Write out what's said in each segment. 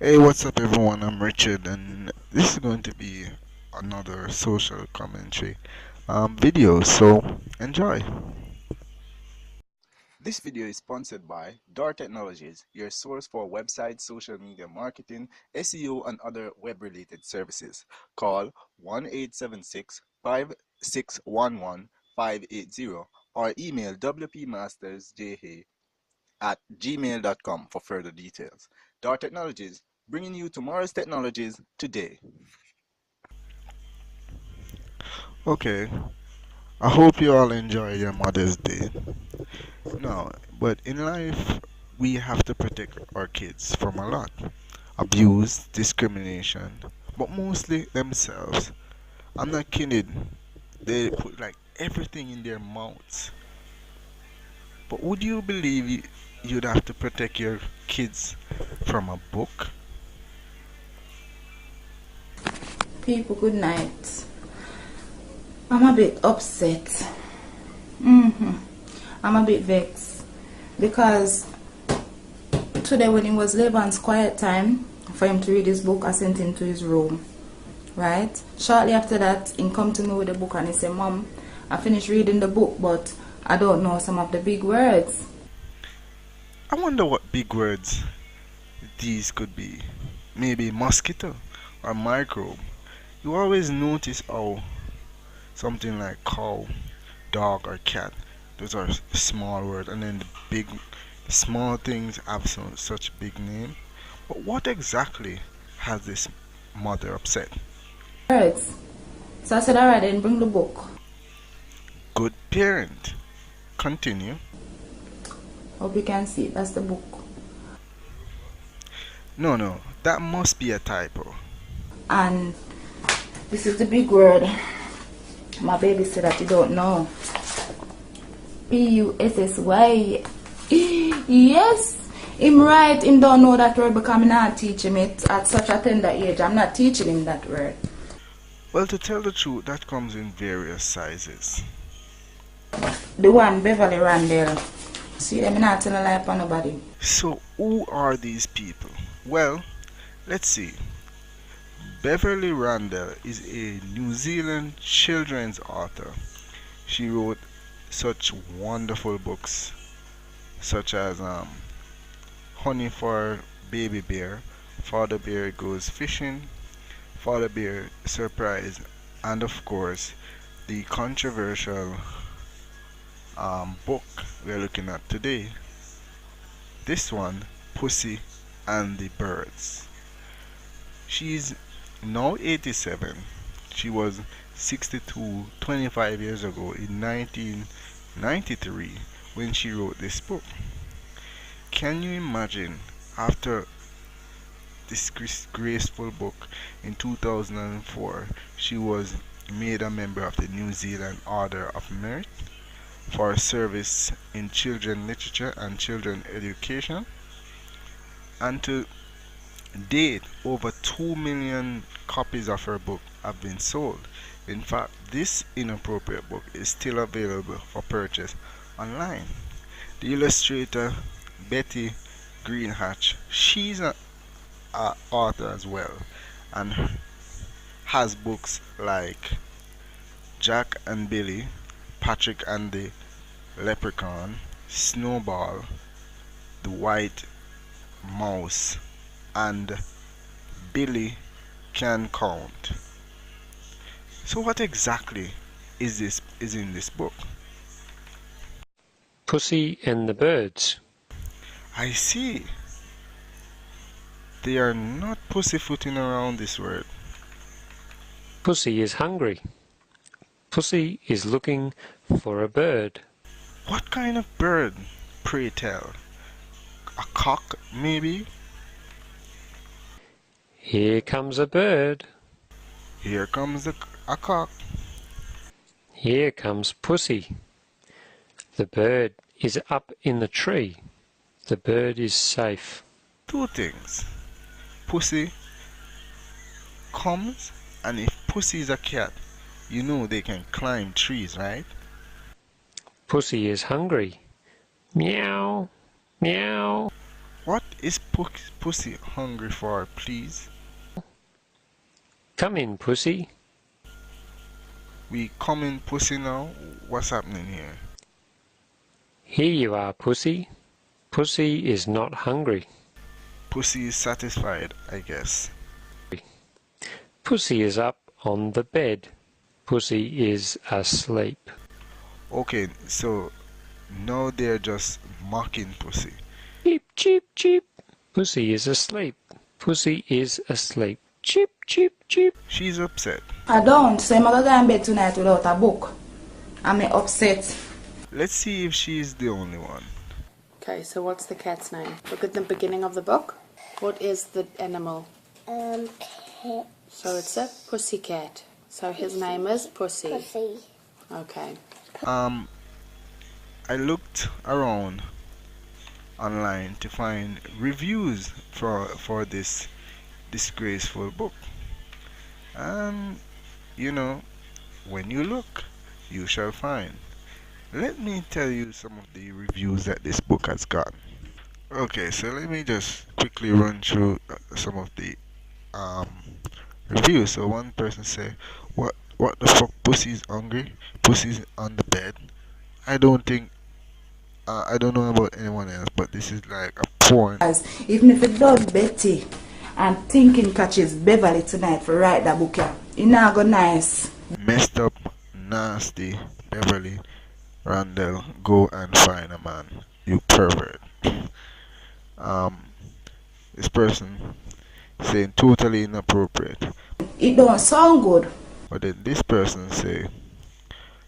Hey, what's up, everyone? I'm Richard, and this is going to be another social commentary video. So enjoy. This video is sponsored by Door Technologies, your source for website, social media marketing, SEO, and other web-related services. Call 1-876-5611-580 or email wpmastersja@gmail.com for further details. Door Technologies, bringing you tomorrow's technologies today. Okay, I hope you all enjoy your Mother's Day. No, but in life, we have to protect our kids from a lot abuse, discrimination, but mostly themselves. I'm not kidding, they put like everything in their mouths. But would you believe you'd have to protect your kids from a book? People, good night. I'm a bit upset. I'm a bit vexed because today when it was Laban's quiet time for him to read his book, I sent him to his room. Right? Shortly after that, he come to me with the book and he said, Mom, I finished reading the book, but I don't know some of the big words. I wonder what big words these could be. Maybe mosquito or microbe. You always notice how something like cow, dog, or cat, those are small words, and then the big, small things have such big name. But what exactly has this mother upset? Words. So I said, alright, then bring the book. Good parent. Continue. Hope you can see it. That's the book. No, that must be a typo. And this is the big word. My baby said that you don't know. Pussy. Yes, him right. Him don't know that word because I'm not teaching it at such a tender age. I'm not teaching him that word. Well, to tell the truth, that comes in various sizes. The one Beverly Randall. See them not telling a lie for nobody. So, who are these people? Well, let's see. Beverly Randall is a New Zealand children's author. She wrote such wonderful books, such as Honey for Baby Bear, Father Bear Goes Fishing, Father Bear Surprise, and of course, the controversial book we're looking at today. This one, Pussy and the Birds. She's now 87. She was 62 25 years ago in 1993 when she wrote this book. Can you imagine after this graceful book in 2004 she was made a member of the New Zealand Order of Merit for service in children literature and children education, and to date over 2 million copies of her book have been sold. In fact, this inappropriate book is still available for purchase online. The illustrator Betty Greenhatch, she's an author as well, and has books like Jack and Billy, Patrick and the Leprechaun, Snowball, the White Mouse, and Billy Can Count. So what exactly is in this book? Pussy and the Birds. I see. They are not pussyfooting around this word. Pussy is hungry. Pussy is looking for a bird. What kind of bird, pray tell? A cock, maybe? Here comes a bird. Here comes a cock. Here comes Pussy. The bird is up in the tree. The bird is safe. Two things. Pussy comes, and if pussy is a cat, you know they can climb trees, right? Pussy is hungry. Meow, meow. What Is Pussy hungry for please? Come in, Pussy. We coming Pussy now? What's happening here? Here you are, Pussy. Pussy is not hungry. Pussy is satisfied, I guess. Pussy is up on the bed. Pussy is asleep. Okay, so now they're just mocking Pussy. Cheep, cheep, cheep. Pussy is asleep. Pussy is asleep. Cheep, cheep, cheep. She's upset. I don't, so I'm gonna go in bed tonight without a book. I'm upset. Let's see if she's the only one. Okay, so what's the cat's name? Look at the beginning of the book. What is the animal? Cat. So it's a pussycat. So his name is Pussy. Pussy. Okay. I looked around online to find reviews for this disgraceful book. And you know, when you look, you shall find. Let me tell you some of the reviews that this book has got. Okay, so let me just quickly run through some of the um, reviews. So one person say, "What the fuck? Pussy's hungry. Pussy's on the bed." I don't think. I don't know about anyone else, but this is like a porn. Even if it does Betty and thinking catches Beverly tonight for write that book, yeah, it not go nice. Messed up, nasty Beverly Randall, go and find a man. You pervert. Um, this person saying totally inappropriate. It don't sound good. But then this person say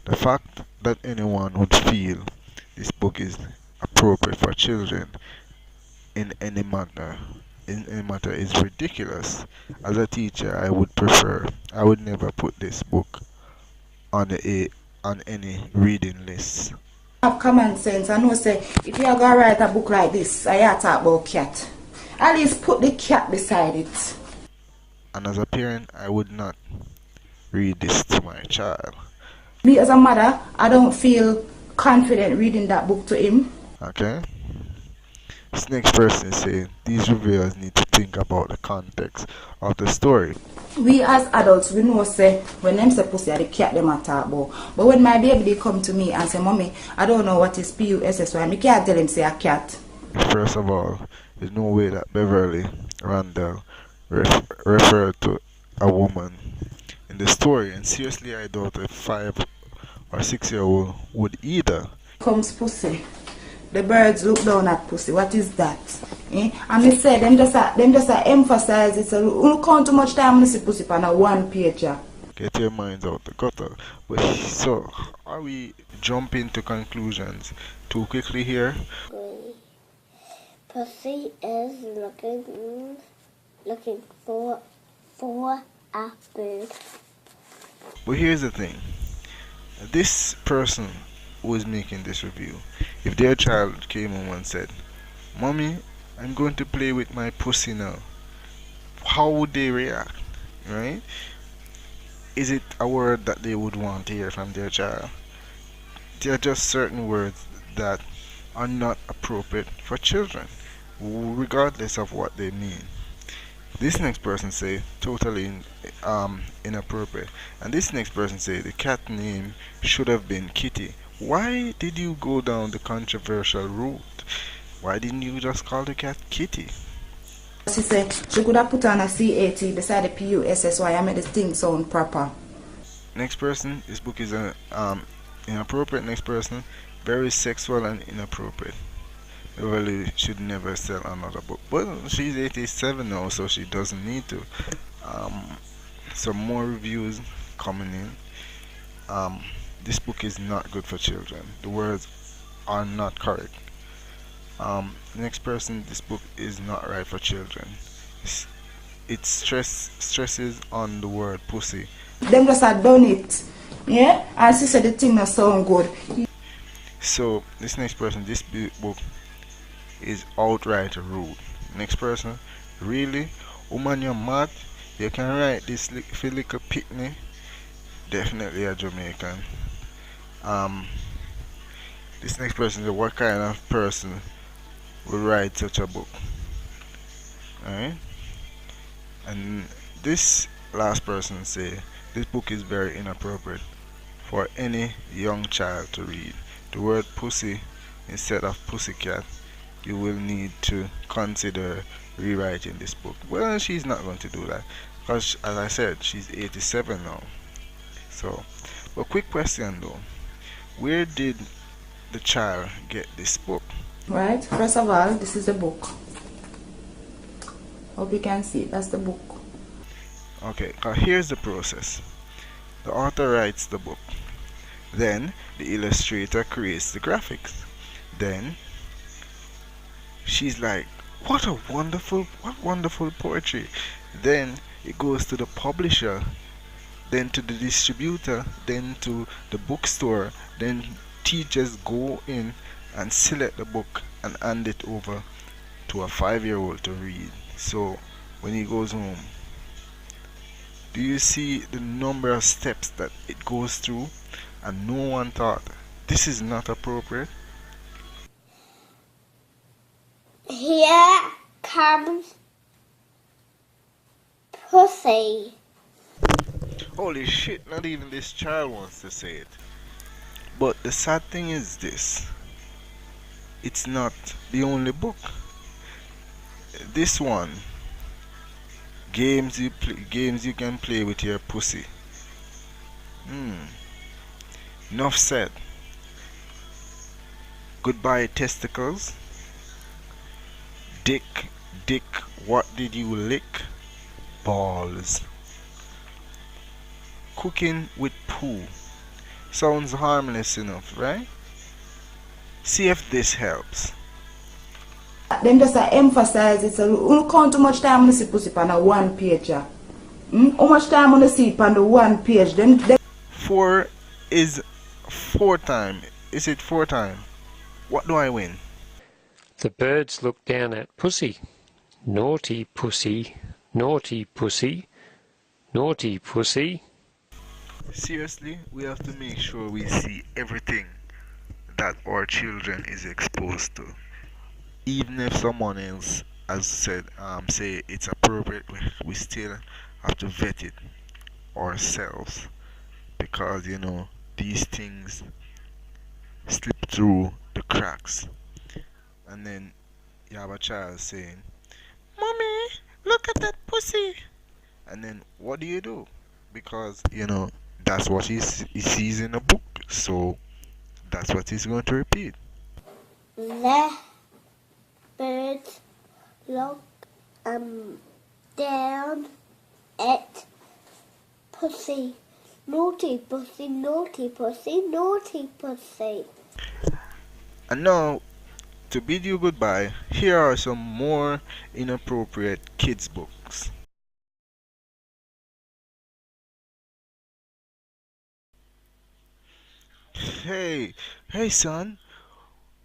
the fact that anyone would feel this book is appropriate for children in any matter is ridiculous. As a teacher, I would never put this book on any reading list. Have common sense. I know say if you are gonna write a book like this, I have to talk about cat. At least put the cat beside it. And as a parent, I would not read this to my child. Me as a mother, I don't feel confident reading that book to him. Okay? This next person is saying these reviewers need to think about the context of the story. We as adults, we know say when them say pussy, the cat them a talk about. But when my baby they come to me and say, "Mommy, I don't know what is PUSSY," me can't tell him say a cat. First of all, there's no way that Beverly Randall referred to a woman in the story, and seriously, I doubt a 5 or 6-year-old would either. Comes pussy. The birds look down at pussy. What is that? Eh? And me say them just emphasize it. So you don't count too much time to see pussy on a one page. Get your minds out the gutter. But so, are we jumping to conclusions too quickly here? Pussy is looking for a bird. But here's the thing. This person who is making this review, if their child came home and said, "Mommy, I'm going to play with my pussy now," how would they react? Right? Is it a word that they would want to hear from their child? There are just certain words that are not appropriate for children, regardless of what they mean. This next person say totally inappropriate, and this next person say the cat name should have been Kitty. Why did you go down the controversial route? Why didn't you just call the cat Kitty? She said she could have put on a CAT beside the PUSSY and made the thing sound proper. Next person, this book is inappropriate. Next person, very sexual and inappropriate. Beverly should never sell another book. But she's 87 now, so she doesn't need to. Some more reviews coming in. This book is not good for children. The words are not correct. Next person, this book is not right for children. It stresses on the word pussy. Them just had done it. Yeah? And she said the thing not sound good. So this next person, this book is outright rude. Next person, really? Woman, you're mad? You can write this for little pitney? Definitely a Jamaican. This next person is what kind of person would write such a book? Alright? And this last person say this book is very inappropriate for any young child to read. The word pussy instead of pussycat, you will need to consider rewriting this book. Well, she's not going to do that because, as I said, she's 87 now. So, but quick question though, where did the child get this book? Right, first of all, this is the book. Hope you can see, that's the book. Okay, here's the process. The author writes the book. Then the illustrator creates the graphics. Then she's like, what wonderful poetry. Then it goes to the publisher, then to the distributor, then to the bookstore, then teachers go in and select the book and hand it over to a 5-year-old to read. So when he goes home, do you see the number of steps that it goes through? And no one thought this is not appropriate. Here comes Pussy. Holy shit, not even this child wants to say it. But the sad thing is this, it's not the only book. This one, games you can play with your pussy. Enough said. Goodbye testicles. Dick, what did you lick? Balls. Cooking with poo. Sounds harmless enough, right? See if this helps. Them just emphasize it. So you count how much time you see pussy on a one page. How much time you see it on the one page? Them 4 is 4 time. Is it 4 time? What do I win? The birds look down at Pussy. Naughty Pussy, naughty Pussy, naughty Pussy. Seriously, we have to make sure we see everything that our children is exposed to. Even if someone else has said, say it's appropriate, we still have to vet it ourselves because these things slip through the cracks. And then you have a child saying, "Mommy, look at that pussy." And then what do? Because that's what he sees in a book, so that's what he's going to repeat. The birds look down at Pussy. Naughty Pussy, naughty Pussy, naughty Pussy. And now, to bid you goodbye, here are some more inappropriate kids' books. Hey, son,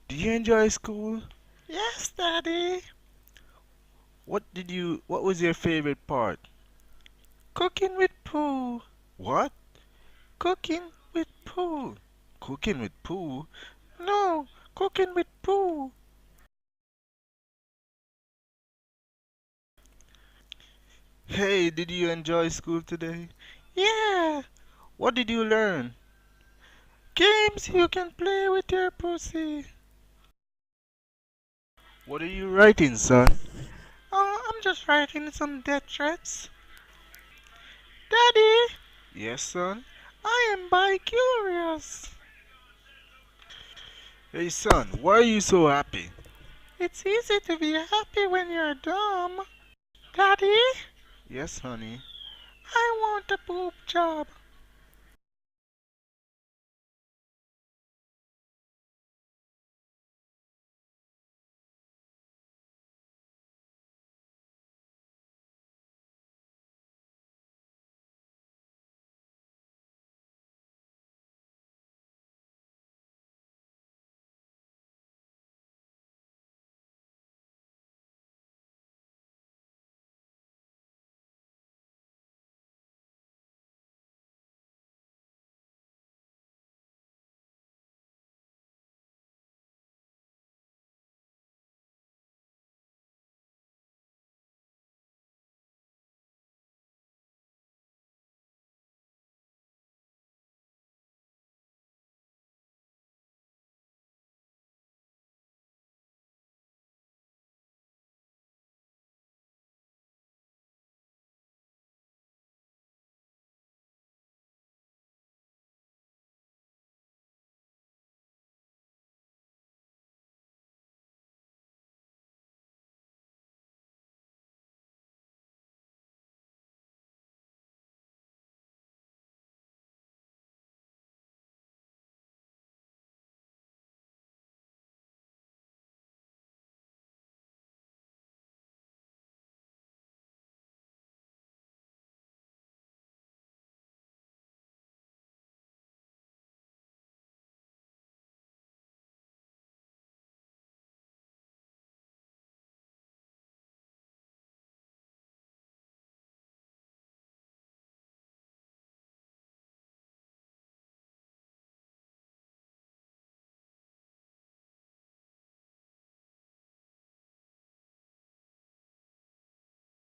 did you enjoy school? Yes, Daddy. What was your favorite part? Cooking with Pooh. What? Cooking with Pooh. Cooking with Pooh? No, cooking with Pooh. Hey, did you enjoy school today? Yeah. What did you learn? Games you can play with your pussy. What are you writing, son? Oh, I'm just writing some death threats. Daddy? Yes, son? I am bi-curious. Hey, son, why are you so happy? It's easy to be happy when you're dumb. Daddy? Yes, honey? I want a boob job.